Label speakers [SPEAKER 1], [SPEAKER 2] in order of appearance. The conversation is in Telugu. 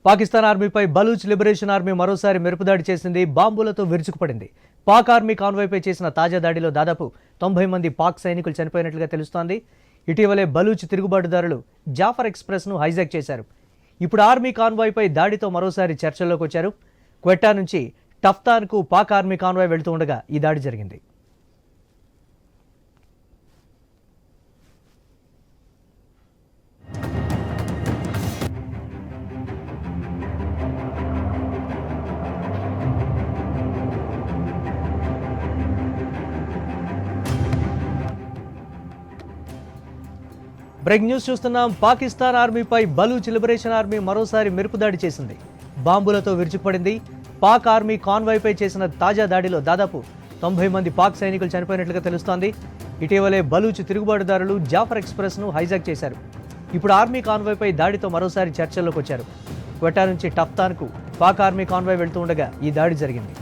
[SPEAKER 1] పాకిస్తాన్ ఆర్మీపై బలూచ్ లిబరేషన్ ఆర్మీ మరోసారి మెరుపుదాడి చేసింది. బాంబులతో విరుచుకుపడింది. పాక్ ఆర్మీ కాన్వాయ్పై చేసిన తాజా దాడిలో దాదాపు 90 మంది పాక్ సైనికులు చనిపోయినట్లుగా తెలుస్తోంది. ఇటీవలే బలూచ్ తిరుగుబాటుదారులు జాఫర్ ఎక్స్ప్రెస్ను హైజాక్ చేశారు. ఇప్పుడు ఆర్మీ కాన్వాయ్పై దాడితో మరోసారి చర్చల్లోకి వచ్చారు. క్వెట్టా నుంచి టఫ్తాన్కు పాక్ ఆర్మీ కాన్వాయ్ వెళ్తూ ఉండగా ఈ దాడి జరిగింది. బ్రేక్ న్యూస్ చూస్తున్నాం. పాకిస్తాన్ ఆర్మీపై బలూచ్ లిబరేషన్ ఆర్మీ మరోసారి మెరుపుదాడి చేసింది. బాంబులతో విరుచుకుపడింది. పాక్ ఆర్మీ కాన్వాయ్పై చేసిన తాజా దాడిలో దాదాపు 90 మంది పాక్ సైనికులు చనిపోయినట్లుగా తెలుస్తోంది. ఇటీవలే బలూచ్ తిరుగుబాటుదారులు జాఫర్ ఎక్స్ప్రెస్ను హైజాక్ చేశారు. ఇప్పుడు ఆర్మీ కాన్వాయ్పై దాడితో మరోసారి చర్చల్లోకి వచ్చారు. క్వెట్టా నుంచి టఫ్తాన్కు పాక్ ఆర్మీ కాన్వాయ్ వెళ్తూ ఉండగా ఈ దాడి జరిగింది.